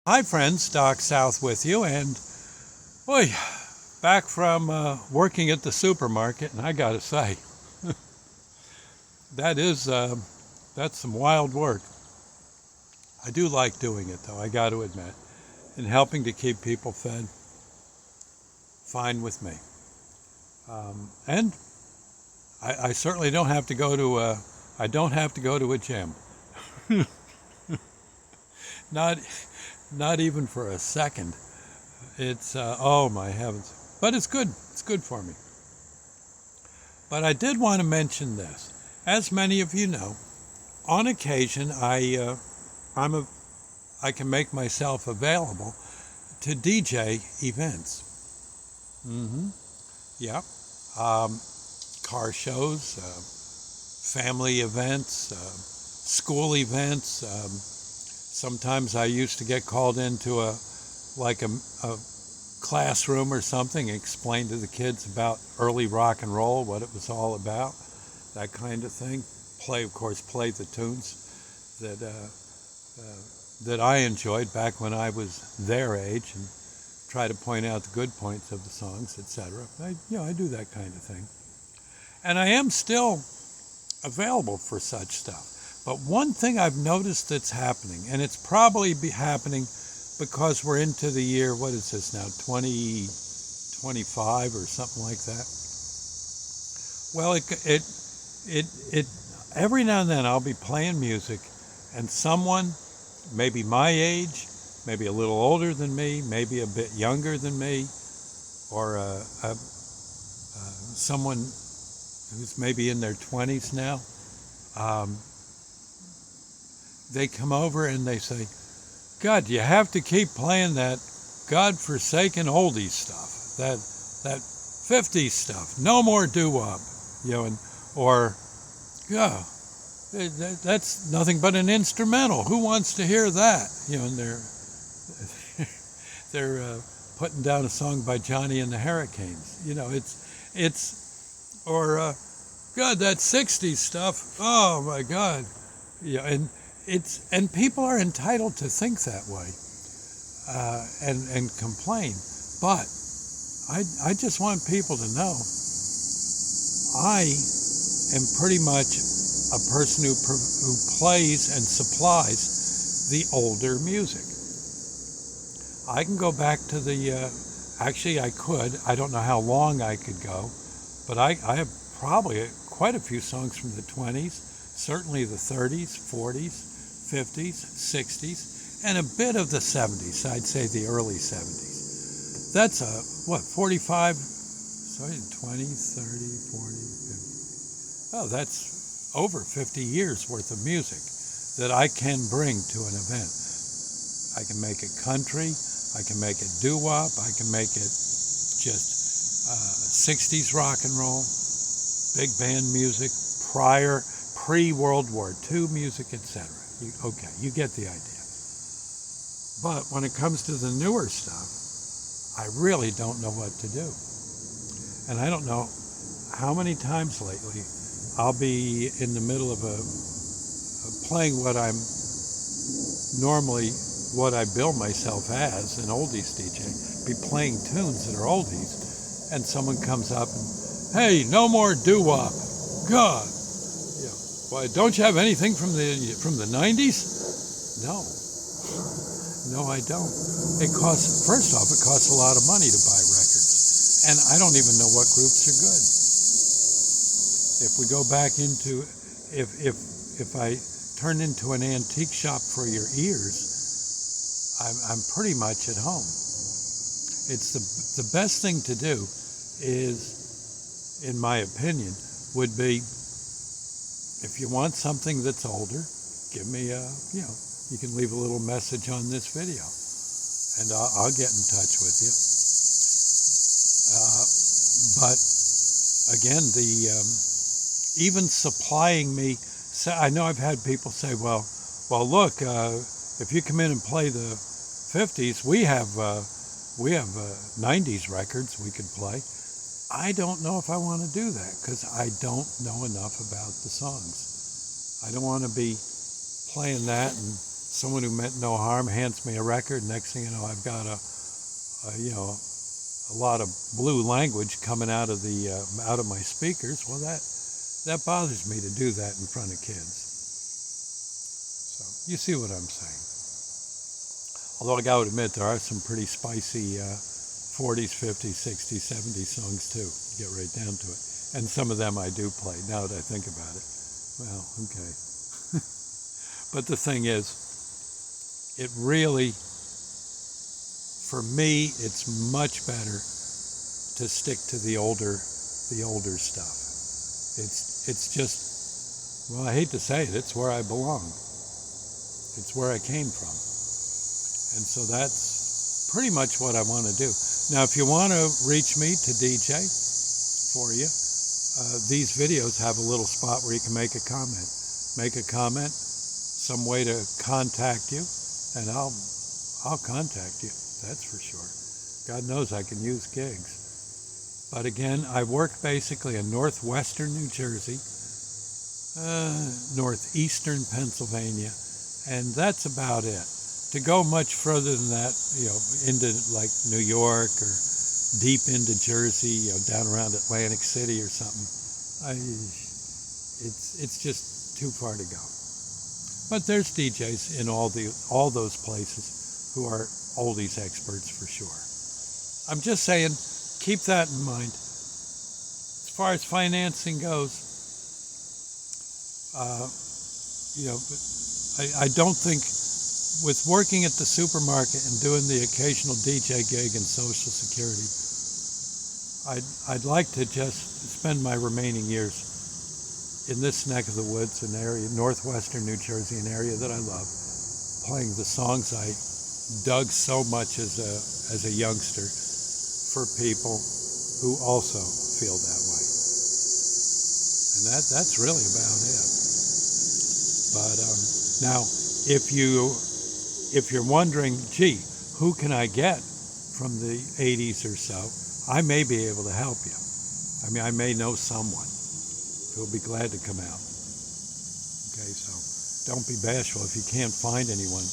Hi, friends. Doc South with you, and boy, back from working at the supermarket, and I gotta say, that is that's some wild work. I do like doing it, though. I got to admit, and helping to keep people fed, fine with me. And I certainly don't have to go to I don't have to go to a gym. Not not even for a second. It's oh my heavens, but it's good. It's good for me. But I did want to mention this. As many of you know, on occasion I'm a, I can make myself available to DJ events. Mm-hmm. Yeah. Um, Car shows, family events, school events. Sometimes I used to get called into a classroom or something, and explain to the kids about early rock and roll, what it was all about, that kind of thing. Of course, play the tunes that that I enjoyed back when I was their age, and try to point out the good points of the songs, etc. I do that kind of thing, and I am still available for such stuff. But one thing I've noticed that's happening, and it's probably happening because we're into the year, what is this now, 2025 or something like that. Well, it every now and then I'll be playing music, and someone, maybe my age, maybe a little older than me, maybe a bit younger than me, or someone who's maybe in their 20s now, um, they come over and they say, God, you have to keep playing that God-forsaken oldies stuff, that 50s stuff. No more doo-wop, or yeah, that's nothing but an instrumental. Who wants to hear that? And they're putting down a song by Johnny and the Hurricanes. It's or God, that 60s stuff. Oh my God, and people are entitled to think that way, and complain. But I just want people to know I am pretty much a person who plays and supplies the older music. I can go back to actually I could, I don't know how long I could go, but I have probably quite a few songs from the 20s, certainly the 30s, 40s, 50s, 60s, and a bit of the 70s. I'd say the early 70s. That's 45, sorry, 20, 30, 40, 50. Oh, that's over 50 years worth of music that I can bring to an event. I can make it country, I can make it doo-wop, I can make it just 60s rock and roll, big band music, pre-World War II music, etc. Okay, you get the idea. But when it comes to the newer stuff, I really don't know what to do. And I don't know how many times lately I'll be in the middle of playing what I bill myself as an oldies DJ, be playing tunes that are oldies, and someone comes up and, hey, no more doo-wop. God, why, don't you have anything from the 90s? No, I don't. First off, it costs a lot of money to buy records, and I don't even know what groups are good. If we go back into, if I turn into an antique shop for your ears, I'm pretty much at home. It's the best thing to do is, in my opinion, would be, if you want something that's older, give me you can leave a little message on this video, and I'll get in touch with you. But again, even supplying me, I know I've had people say, well, look, if you come in and play the 50s, we have 90s records we could play. I don't know if I want to do that, because I don't know enough about the songs. I don't want to be playing that and someone who meant no harm hands me a record. Next thing you know, I've got a lot of blue language coming out of my speakers. Well, that bothers me to do that in front of kids. So you see what I'm saying. Although I got to admit, there are some pretty spicy 40s, 50s, 60s, 70s songs too. Get right down to it. And some of them I do play, now that I think about it. Well, okay. But the thing is, it really, for me, it's much better to stick to the older stuff. It's just, well, I hate to say it, it's where I belong. It's where I came from. And so that's pretty much what I want to do. Now, if you want to reach me to DJ for you, these videos have a little spot where you can make a comment. Make a comment, some way to contact you, and I'll contact you, that's for sure. God knows I can use gigs. But again, I work basically in northwestern New Jersey, northeastern Pennsylvania, and that's about it. To go much further than that, into like New York or deep into Jersey, down around Atlantic City or something, it's just too far to go. But there's DJs in all those places who are oldies experts for sure. I'm just saying, keep that in mind. As far as financing goes, I don't think, with working at the supermarket and doing the occasional DJ gig and Social Security, I'd like to just spend my remaining years in this neck of the woods, an area, northwestern New Jersey, an area that I love, playing the songs I dug so much as a youngster for people who also feel that way. And that's really about it. But now, if you're wondering, gee, who can I get from the 80s or so, I may be able to help you. I mean, I may know someone who'll be glad to come out. Okay, so don't be bashful. If you can't find anyone,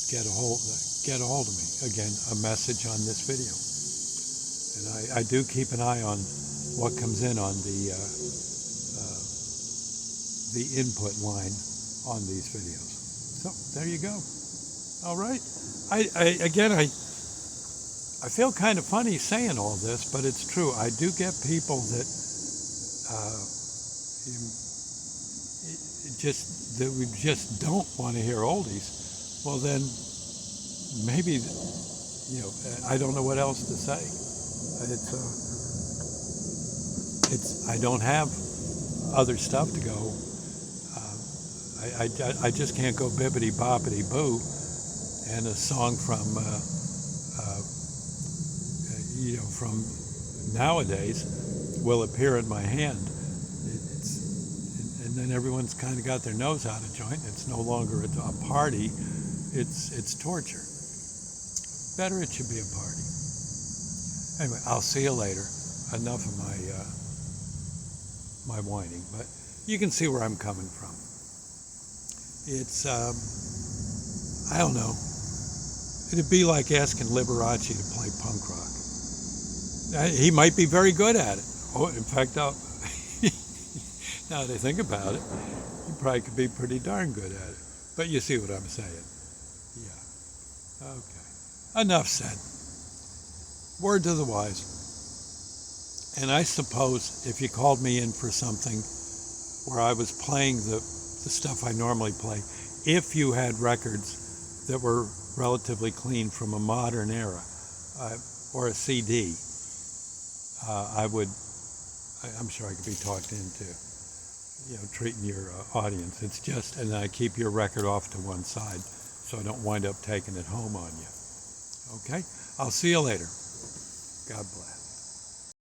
get a hold of me. Again, a message on this video. And I do keep an eye on what comes in on the input line on these videos. So there you go. All right. I feel kind of funny saying all this, but it's true. I do get people that we just don't want to hear oldies. Well, then maybe I don't know what else to say. I don't have other stuff to go. I just can't go bibbity boppity boo, and a song from from nowadays will appear in my hand. And then everyone's kind of got their nose out of joint. It's no longer a party. It's torture. Better it should be a party. Anyway, I'll see you later. Enough of my whining, but you can see where I'm coming from. It's I don't know. It'd be like asking Liberace to play punk rock. He might be very good at it. Oh, in fact, now that I think about it, he probably could be pretty darn good at it. But you see what I'm saying. Yeah. Okay. Enough said. Word to the wise. And I suppose if you called me in for something where I was playing the stuff I normally play, if you had records that were relatively clean from a modern era, or a CD, I'm sure I could be talked into, treating your audience. It's just, and I keep your record off to one side so I don't wind up taking it home on you. Okay? I'll see you later. God bless.